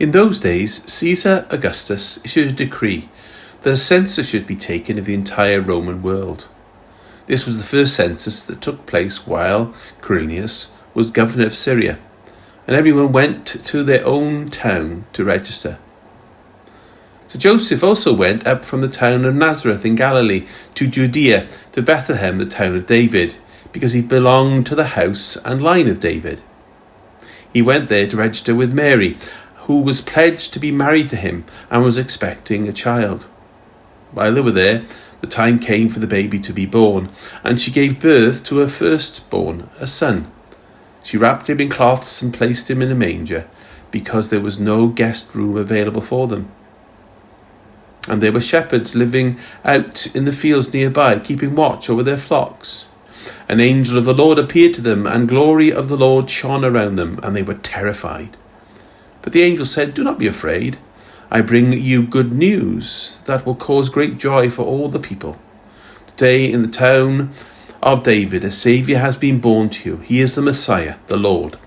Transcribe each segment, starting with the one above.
In those days, Caesar Augustus issued a decree that a census should be taken of the entire Roman world. This was the first census that took place while Quirinius was governor of Syria, and everyone went to their own town to register. So Joseph also went up from the town of Nazareth in Galilee to Judea, to Bethlehem, the town of David, because he belonged to the house and line of David. He went there to register with Mary, who was pledged to be married to him and was expecting a child. While they were there, the time came for the baby to be born, and she gave birth to her firstborn, a son. She wrapped him in cloths and placed him in a manger, because there was no guest room available for them. And there were shepherds living out in the fields nearby, keeping watch over their flocks. An angel of the Lord appeared to them, and glory of the Lord shone around them, and they were terrified. But the angel said, "Do not be afraid. I bring you good news that will cause great joy for all the people. Today in the town of David a Saviour has been born to you. He is the Messiah, the Lord.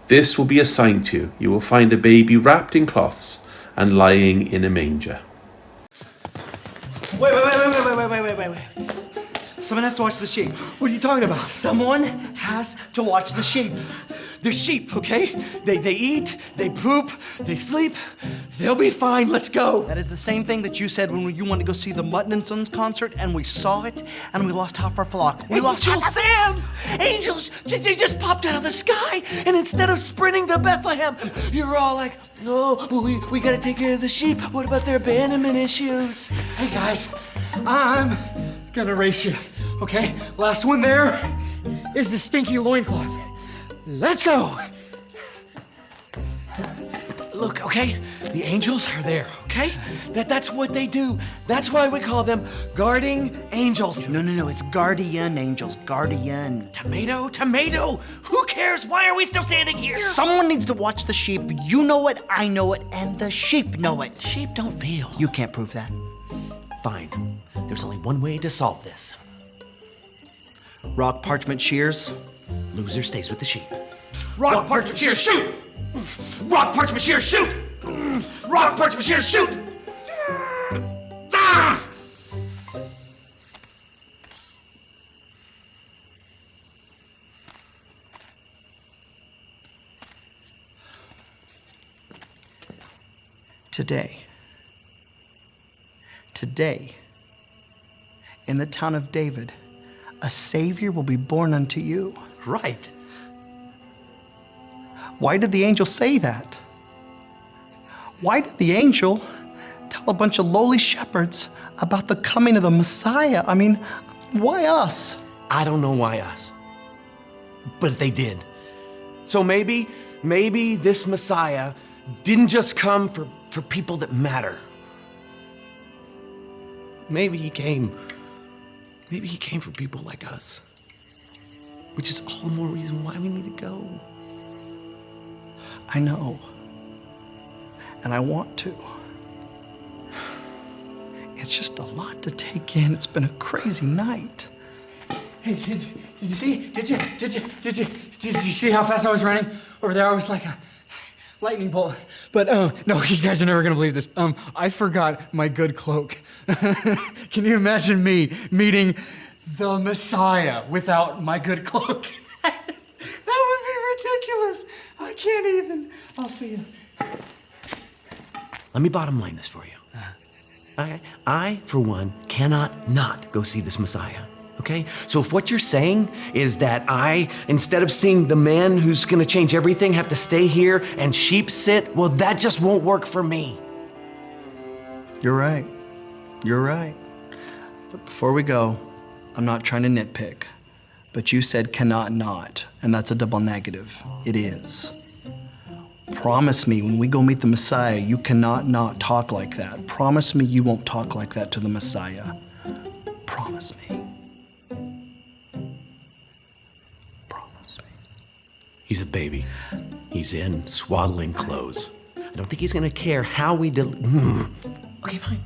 This will be a sign to you. You will find a baby wrapped in cloths and lying in a manger." Wait. Someone has to watch the sheep. What are you talking about? Someone has to watch the sheep. They're sheep, okay? They eat, they poop, they sleep. They'll be fine. Let's go. That is the same thing that you said when you wanted to go see the Mutton and Sons concert, and we saw it, and we lost half our flock. We lost Angel Sam! Angels, they just popped out of the sky, and instead of sprinting to Bethlehem, you're all like, "No, we gotta take care of the sheep. What about their abandonment issues?" Hey guys, I'm gonna race you, okay? Last one there is the stinky loincloth. Let's go! Look, okay? The angels are there, okay? That's what they do. That's why we call them guarding angels. No, it's guardian angels, guardian. Tomato. Who cares? Why are we still standing here? Someone needs to watch the sheep. You know it, I know it, and the sheep know it. Sheep don't feel. You can't prove that. Fine. There's only one way to solve this. Rock, parchment, shears. Loser stays with the sheep. Rock, parchment, shears, shoot! Rock, parchment, shears, shoot! Rock, parchment, shears, shoot! Ah! Today, in the town of David, a Savior will be born unto you. Right. Why did the angel say that? Why did the angel tell a bunch of lowly shepherds about the coming of the Messiah? I mean, why us? I don't know why us. But they did. So maybe this Messiah didn't just come for people that matter. Maybe he came for people like us. Which is all the more reason why we need to go. I know. And I want to. It's just a lot to take in. It's been a crazy night. Hey, did you see? Did you see how fast I was running? Over there, I was like a lightning bolt. But no, you guys are never gonna believe this. I forgot my good cloak. Can you imagine me meeting the Messiah without my good cloak? That would be ridiculous. I can't even. I'll see you. Let me bottom line this for you. Okay? I, for one, cannot not go see this Messiah. Okay? So if what you're saying is that I, instead of seeing the man who's gonna change everything, have to stay here and sheep sit, well, that just won't work for me. You're right. You're right. But before we go, I'm not trying to nitpick, but you said cannot not, and that's a double negative. It is. Promise me when we go meet the Messiah, you cannot not talk like that. Promise me you won't talk like that to the Messiah. Promise me. Promise me. He's a baby. He's in swaddling clothes. I don't think he's gonna care how we Okay, fine.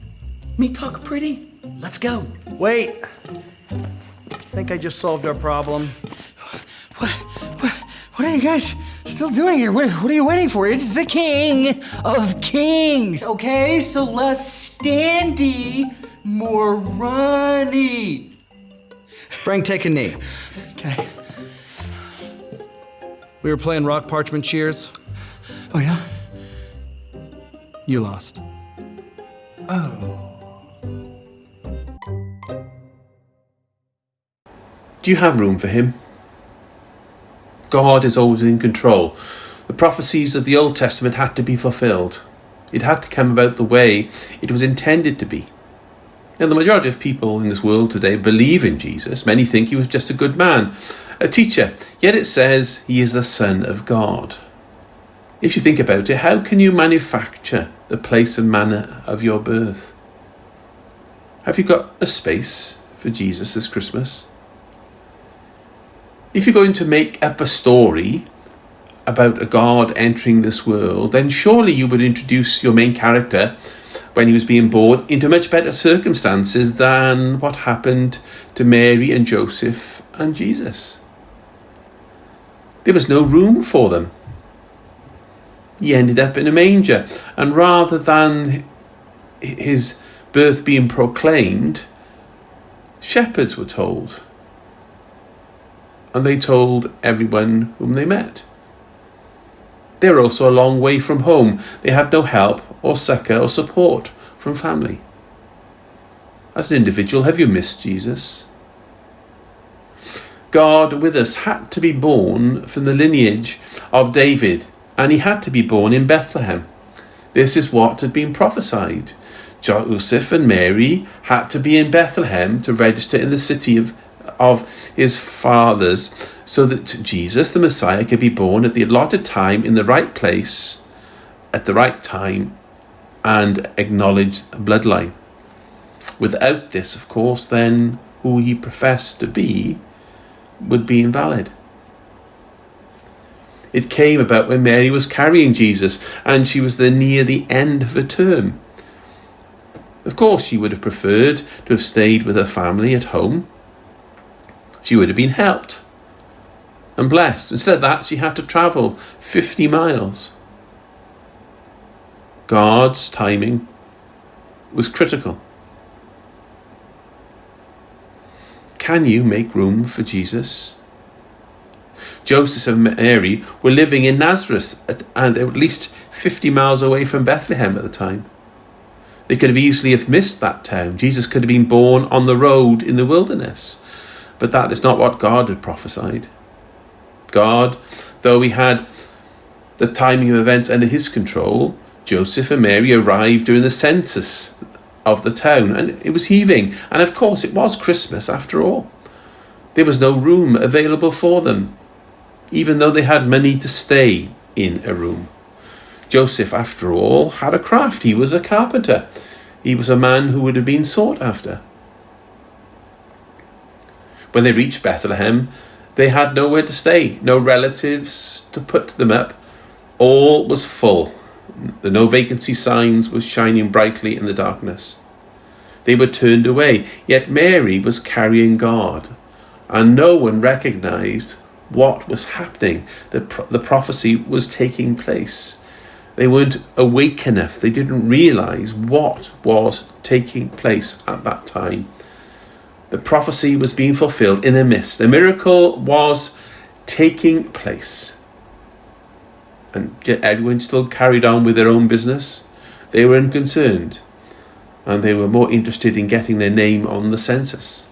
Me talk pretty. Let's go. Wait. I think I just solved our problem. What are you guys still doing here? What are you waiting for? It's the King of Kings, okay? So less standy, more runny. Frank, take a knee. Okay. We were playing rock, parchment, cheers. Oh, yeah? You lost. Do you have room for him? God is always in control. The prophecies of the Old Testament had to be fulfilled. It had to come about the way it was intended to be. Now, the majority of people in this world today believe in Jesus. Many think he was just a good man, a teacher, yet it says he is the Son of God. If you think about it, how can you manufacture the place and manner of your birth? Have you got a space for Jesus this Christmas? If you're going to make up a story about a God entering this world, then surely you would introduce your main character when he was being born into much better circumstances than what happened to Mary and Joseph and Jesus. There was no room for them. He ended up in a manger, and rather than his birth being proclaimed, shepherds were told. And they told everyone whom they met. They were also a long way from home. They had no help or succour or support from family. As an individual, have you missed Jesus? God with us had to be born from the lineage of David, and he had to be born in Bethlehem. This is what had been prophesied. Joseph and Mary had to be in Bethlehem to register in the city of his fathers, so that Jesus, the Messiah, could be born at the allotted time in the right place at the right time and acknowledge a bloodline. Without this, of course, then who he professed to be would be invalid. It came about when Mary was carrying Jesus and she was near the end of her term. Of course, she would have preferred to have stayed with her family at home. She would have been helped and blessed. Instead of that, she had to travel 50 miles. God's timing was critical. Can you make room for Jesus? Joseph and Mary were living in Nazareth and at least 50 miles away from Bethlehem at the time. They could have easily have missed that town. Jesus could have been born on the road in the wilderness. But that is not what God had prophesied. God, though he had the timing of events under his control, Joseph and Mary arrived during the census of the town, and it was heaving. And of course, it was Christmas after all. There was no room available for them, even though they had money to stay in a room. Joseph, after all, had a craft. He was a carpenter. He was a man who would have been sought after. When they reached Bethlehem, they had nowhere to stay, no relatives to put them up. All was full. The no vacancy signs were shining brightly in the darkness. They were turned away, yet Mary was carrying God, and no one recognized what was happening. The prophecy was taking place. They weren't awake enough. They didn't realize what was taking place at that time. The prophecy was being fulfilled in their midst. The miracle was taking place. And yet everyone still carried on with their own business. They were unconcerned. And they were more interested in getting their name on the census.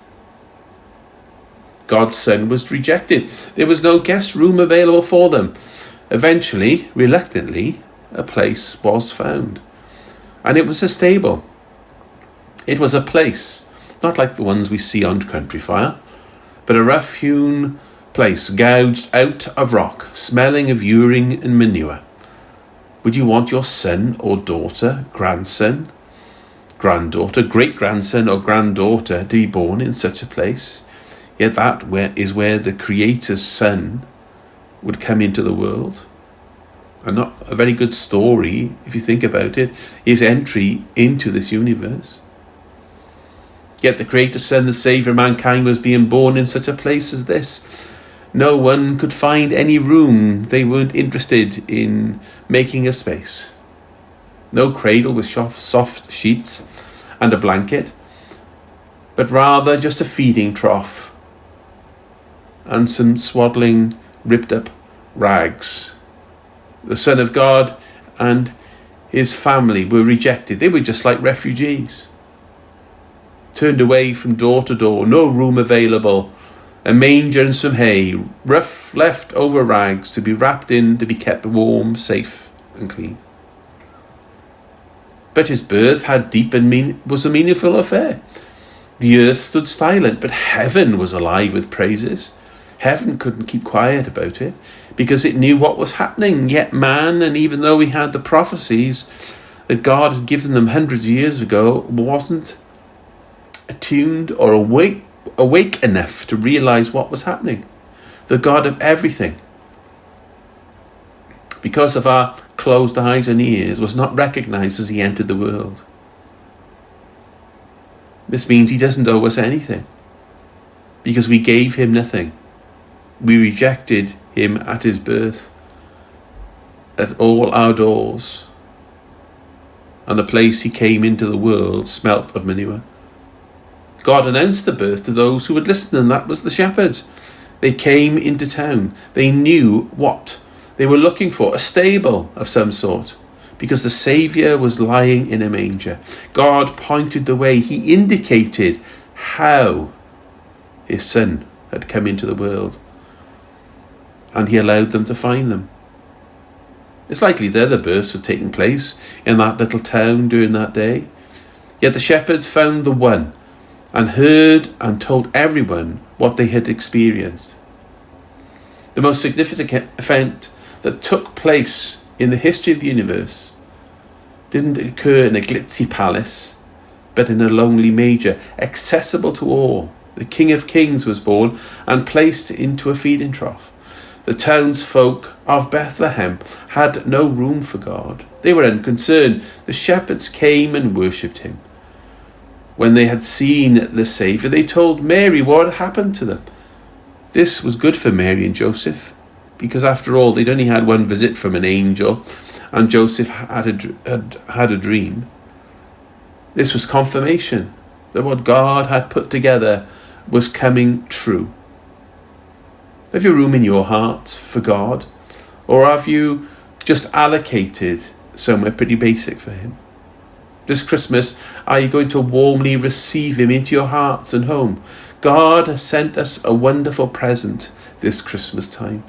God's Son was rejected. There was no guest room available for them. Eventually, reluctantly, a place was found. And it was a stable. It was a place, not like the ones we see on Country Fire, but a rough-hewn place gouged out of rock, smelling of urine and manure. Would you want your son or daughter, grandson, granddaughter, great-grandson or granddaughter to be born in such a place? Yet that is where the Creator's Son would come into the world. And not a very good story, if you think about it, his entry into this universe. Yet the Creator's Son, the Saviour of mankind, was being born in such a place as this. No one could find any room they weren't interested in making a space. No cradle with soft sheets and a blanket, but rather just a feeding trough and some swaddling, ripped up rags. The Son of God and his family were rejected. They were just like refugees, turned away from door to door, no room available, a manger and some hay, rough left-over rags to be wrapped in to be kept warm, safe and clean. But his birth had was a meaningful affair. The earth stood silent, but heaven was alive with praises. Heaven couldn't keep quiet about it because it knew what was happening. Yet man, and even though he had the prophecies that God had given them hundreds of years ago, wasn't attuned or awake enough to realize what was happening. The God of everything, because of our closed eyes and ears, was not recognized as he entered the world. This means he doesn't owe us anything because we gave him nothing. We rejected him at his birth, at all our doors, and the place he came into the world smelt of manure. God announced the birth to those who would listen, and that was the shepherds. They came into town. They knew what they were looking for, a stable of some sort, because the Saviour was lying in a manger. God pointed the way. He indicated how his Son had come into the world, and he allowed them to find them. It's likely there the births had taken place in that little town during that day. Yet the shepherds found the one and heard and told everyone what they had experienced. The most significant event that took place in the history of the universe didn't occur in a glitzy palace, but in a lonely manger, accessible to all. The King of Kings was born and placed into a feeding trough. The townsfolk of Bethlehem had no room for God. They were unconcerned. The shepherds came and worshipped him. When they had seen the Saviour, they told Mary what had happened to them. This was good for Mary and Joseph, because after all, they'd only had one visit from an angel, and Joseph had a dream. This was confirmation that what God had put together was coming true. Have you room in your heart for God? Or have you just allocated somewhere pretty basic for him? This Christmas, are you going to warmly receive him into your hearts and home? God has sent us a wonderful present this Christmas time.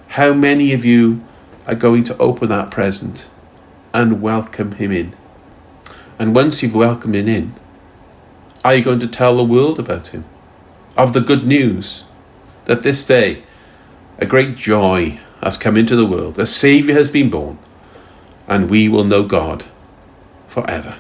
How many of you are going to open that present and welcome him in? And once you've welcomed him in, are you going to tell the world about him? Of the good news that this day a great joy has come into the world, a Saviour has been born, and we will know God forever.